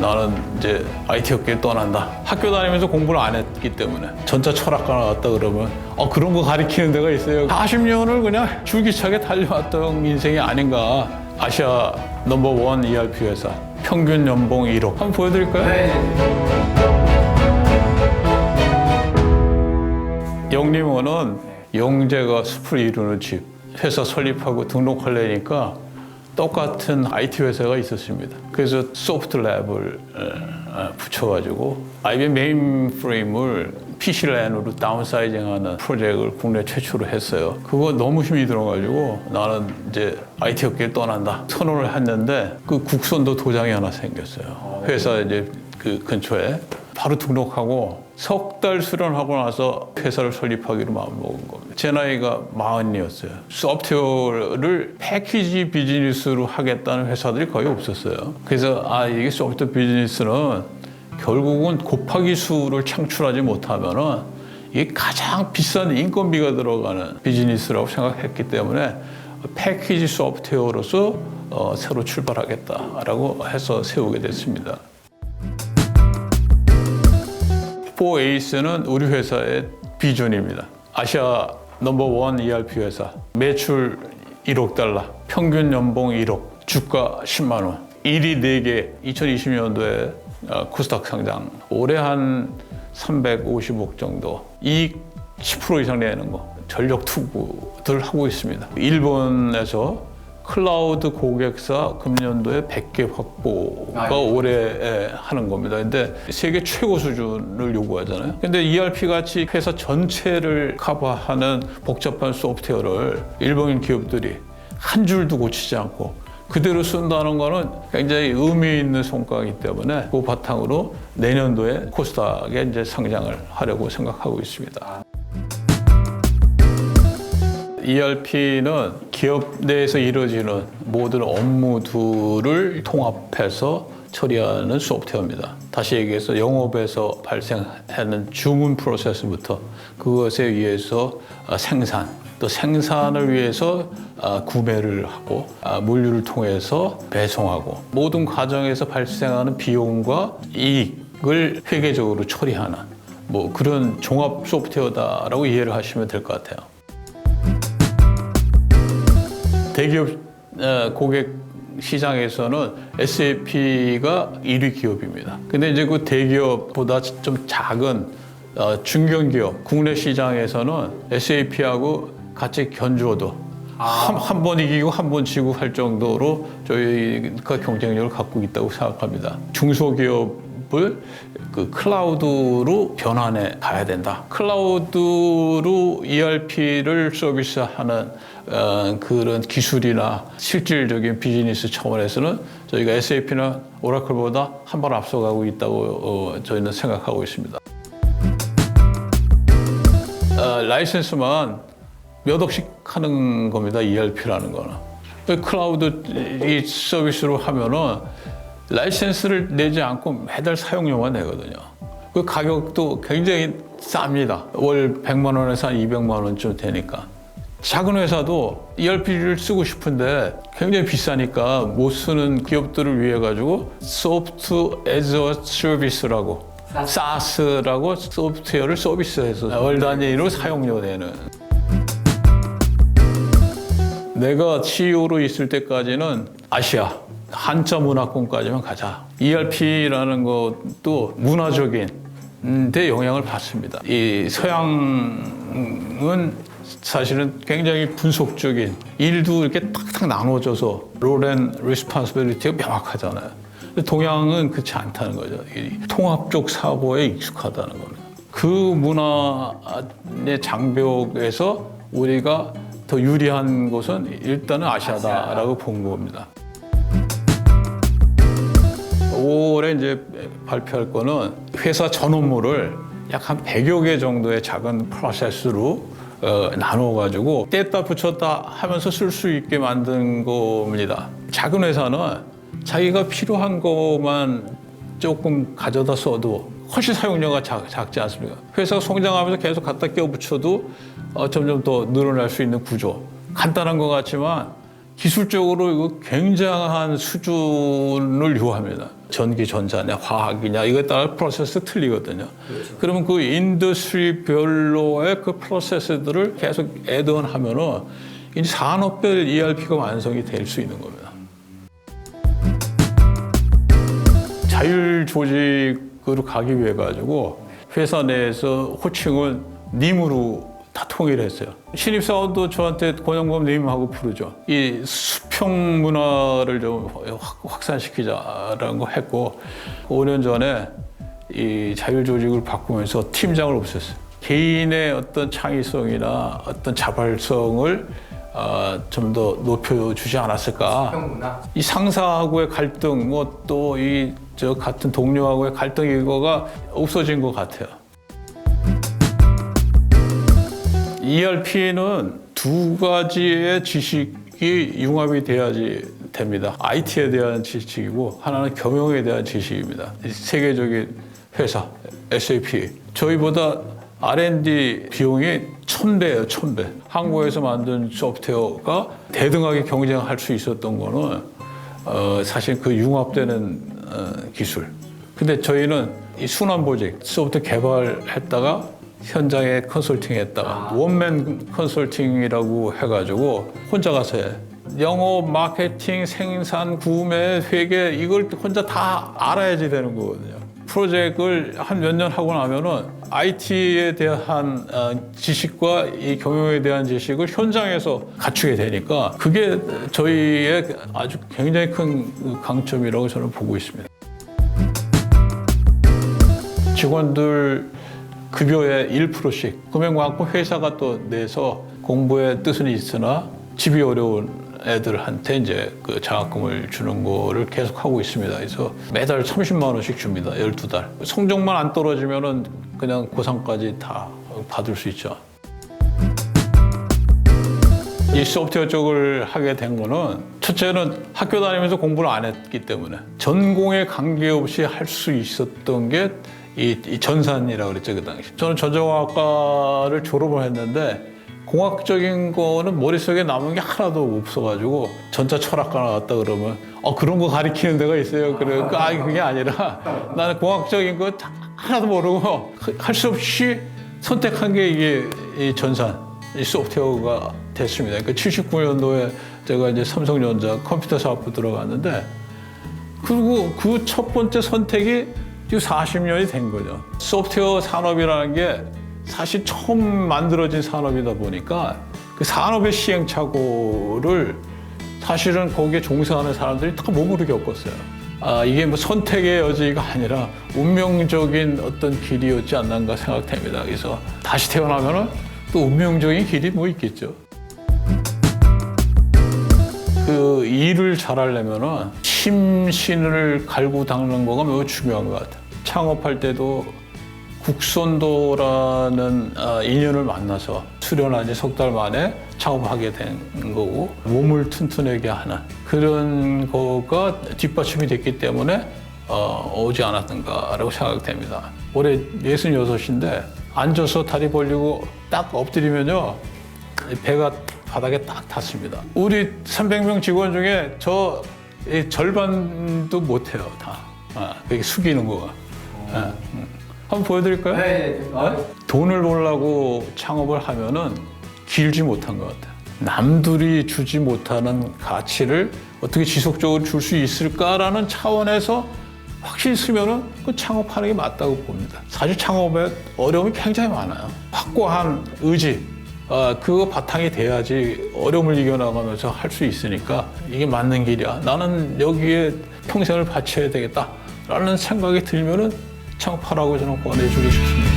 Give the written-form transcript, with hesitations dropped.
나는 이제 IT 업계를 떠난다. 학교 다니면서 공부를 안 했기 때문에 전자 철학과 나왔다 그러면 그런 거 가리키는 데가 있어요. 40년을 그냥 줄기차게 달려왔던 인생이 아닌가. 아시아 넘버원 ERP 회사 평균 연봉 1억. 한번 보여드릴까요? 네. 영림원은 영재가 숲을 이루는 집. 회사 설립하고 등록하려니까 똑같은 IT 회사가 있었습니다. 그래서 소프트랩을 붙여가지고 IBM 메인프레임을 PC랜으로 다운사이징하는 프로젝트를 국내 최초로 했어요. 그거 너무 힘이 들어가지고 나는 이제 IT 업계를 떠난다 선언을 했는데 그 국선도 도장이 하나 생겼어요. 회사 이제 그 근처에 바로 등록하고 석 달 수련하고 나서 회사를 설립하기로 마음먹은 겁니다. 제 나이가 40이었어요. 소프트웨어를 패키지 비즈니스로 하겠다는 회사들이 거의 없었어요. 그래서 이게 소프트웨어 비즈니스는 결국은 곱하기 수를 창출하지 못하면은 이게 가장 비싼 인건비가 들어가는 비즈니스라고 생각했기 때문에 패키지 소프트웨어로서 새로 출발하겠다라고 해서 세우게 됐습니다. 4ACE는 우리 회사의 비전입니다. 아시아 넘버원 ERP 회사. 매출 1억 달러, 평균 연봉 1억, 주가 10만 원. 일이 4개, 2020년도에 코스닥 상장. 올해 한 350억 정도. 이익 10% 이상 내는 거. 전력 투구들 하고 있습니다. 일본에서 클라우드 고객사 금년도에 100개 확보가 올해 하는 겁니다. 근데 세계 최고 수준을 요구하잖아요. 근데 ERP 같이 회사 전체를 커버하는 복잡한 소프트웨어를 일본인 기업들이 한 줄도 고치지 않고 그대로 쓴다는 거는 굉장히 의미 있는 성과이기 때문에 그 바탕으로 내년도에 코스닥에 이제 상장을 하려고 생각하고 있습니다. ERP는 기업 내에서 이루어지는 모든 업무들을 통합해서 처리하는 소프트웨어입니다. 다시 얘기해서 영업에서 발생하는 주문 프로세스부터 그것에 의해서 생산, 또 생산을 위해서 구매를 하고 물류를 통해서 배송하고 모든 과정에서 발생하는 비용과 이익을 회계적으로 처리하는 그런 종합 소프트웨어다라고 이해를 하시면 될 것 같아요. 대기업 고객 시장에서는 SAP가 1위 기업입니다. 근데 이제 그 대기업보다 좀 작은 중견기업, 국내 시장에서는 SAP하고 같이 견주어도 한 번 이기고 한 번 지고 할 정도로 저희가 경쟁력을 갖고 있다고 생각합니다. 중소기업을 그 클라우드로 변환해 가야 된다. 클라우드로 ERP를 서비스하는 그런 기술이나 실질적인 비즈니스 차원에서는 저희가 SAP나 오라클보다 한 발 앞서가고 있다고 저희는 생각하고 있습니다. 라이센스만 몇 억씩 하는 겁니다. ERP라는 거는. 클라우드 이 서비스로 하면은 라이센스를 내지 않고 매달 사용료만 내거든요. 그 가격도 굉장히 쌉니다. 월 100만 원에서 한 200만 원쯤 되니까. 작은 회사도 ERP를 쓰고 싶은데 굉장히 비싸니까 못 쓰는 기업들을 위해 가지고 Software as a Service라고 SaaS라고 소프트웨어를 서비스해서 월 단위로 사용료 내는. 내가 CEO로 있을 때까지는 아시아 한자 문화권까지만 가자. ERP라는 것도 문화적인 데 영향을 받습니다. 이 서양은 사실은 굉장히 분속적인 일도 이렇게 탁탁 나눠져서 롤 앤 리스폰시빌리티가 명확하잖아요. 동양은 그렇지 않다는 거죠. 이 통합적 사고에 익숙하다는 겁니다. 그 문화의 장벽에서 우리가 더 유리한 곳은 일단은 아시아다라고 본 겁니다. 올해 이제 발표할 거는 회사 전 업무를 약 한 100여 개 정도의 작은 프로세스로 나눠가지고 뗐다 붙였다 하면서 쓸 수 있게 만든 겁니다. 작은 회사는 자기가 필요한 것만 조금 가져다 써도 훨씬 사용료가 작지 않습니까? 회사가 성장하면서 계속 갖다 끼워 붙여도 점점 더 늘어날 수 있는 구조. 간단한 것 같지만 기술적으로 이거 굉장한 수준을 요합니다. 전기, 전자냐, 화학이냐 이거에 따라 프로세스 틀리거든요. 그렇죠. 그러면 그 인더스트리별로의 그 프로세스들을 계속 애드온하면은 이제 산업별 ERP가 완성이 될 수 있는 겁니다. 자율 조직으로 가기 위해 가지고 회사 내에서 호칭을 님으로 다 통일했어요. 신입사원도 저한테 권영범 님하고 부르죠. 이 수평 문화를 좀 확산시키자라는 거 했고 5년 전에 이 자율 조직을 바꾸면서 팀장을 없앴어요. 개인의 어떤 창의성이나 어떤 자발성을 좀 더 높여주지 않았을까. 이 상사하고의 갈등, 뭐 또 이 같은 동료하고의 갈등 이거가 없어진 것 같아요. ERP는 두 가지의 지식이 융합이 돼야지 됩니다. IT에 대한 지식이고 하나는 경영에 대한 지식입니다. 세계적인 회사, SAP. 저희보다 R&D 비용이 1000배예요, 1000배. 한국에서 만든 소프트웨어가 대등하게 경쟁할 수 있었던 거는 사실 그 융합되는 기술. 근데 저희는 이 순환보직, 소프트웨어 개발했다가 현장에 컨설팅 했다가 원맨 컨설팅이라고 해가지고 혼자 가서 해. 영업, 마케팅, 생산, 구매, 회계 이걸 혼자 다 알아야지 되는 거거든요. 프로젝트를 한 몇 년 하고 나면은 IT에 대한 지식과 이 경영에 대한 지식을 현장에서 갖추게 되니까 그게 저희의 아주 굉장히 큰 강점이라고 저는 보고 있습니다. 직원들 급여의 1%씩 금액 많고 회사가 또 내서 공부에 뜻은 있으나 집이 어려운 애들한테 이제 그 장학금을 주는 거를 계속 하고 있습니다. 그래서 매달 30만 원씩 줍니다. 12달. 성적만 안 떨어지면은 그냥 고3까지 다 받을 수 있죠. 이 소프트웨어 쪽을 하게 된 거는 첫째는 학교 다니면서 공부를 안 했기 때문에 전공에 관계없이 할 수 있었던 게 이 전산이라고 그랬죠, 그 당시. 저는 전자공학과를 졸업을 했는데 공학적인 거는 머릿속에 남은 게 하나도 없어가지고 전자철학과 나왔다 그러면 그런 거 가리키는 데가 있어요. 그래, 그게 아니라 나는 공학적인 거 하나도 모르고 할 수 없이 선택한 게 이게 이 전산, 이 소프트웨어가 됐습니다. 그러니까 79년도에 제가 이제 삼성전자 컴퓨터 사업부 들어갔는데 그리고 그 첫 번째 선택이 지금 40년이 된 거죠. 소프트웨어 산업이라는 게 사실 처음 만들어진 산업이다 보니까 그 산업의 시행착오를 사실은 거기에 종사하는 사람들이 다 몸으로 겪었어요. 이게 뭐 선택의 여지가 아니라 운명적인 어떤 길이었지 않는가 생각됩니다. 그래서 다시 태어나면은 또 운명적인 길이 뭐 있겠죠. 그 일을 잘하려면은 심신을 갈고 닦는 거가 매우 중요한 것 같아요. 창업할 때도 국선도라는 인연을 만나서 수련한 지 석 달 만에 창업하게 된 거고 몸을 튼튼하게 하는 그런 거가 뒷받침이 됐기 때문에 오지 않았는가라고 생각됩니다. 올해 66인데 앉아서 다리 벌리고 딱 엎드리면요 배가 바닥에 딱 닿습니다. 우리 300명 직원 중에 저 절반도 못해요 다. 그게 숙이는 거가. 한번 보여드릴까요? 네. 돈을 벌려고 창업을 하면은 길지 못한 것 같아요. 남들이 주지 못하는 가치를 어떻게 지속적으로 줄 수 있을까라는 차원에서 확실히 쓰면은 그 창업하는 게 맞다고 봅니다. 사실 창업에 어려움이 굉장히 많아요. 확고한 의지, 그거 바탕이 돼야지 어려움을 이겨나가면서 할 수 있으니까 이게 맞는 길이야. 나는 여기에 평생을 바쳐야 되겠다라는 생각이 들면은 창업하라고 저는 권해주고 싶습니다.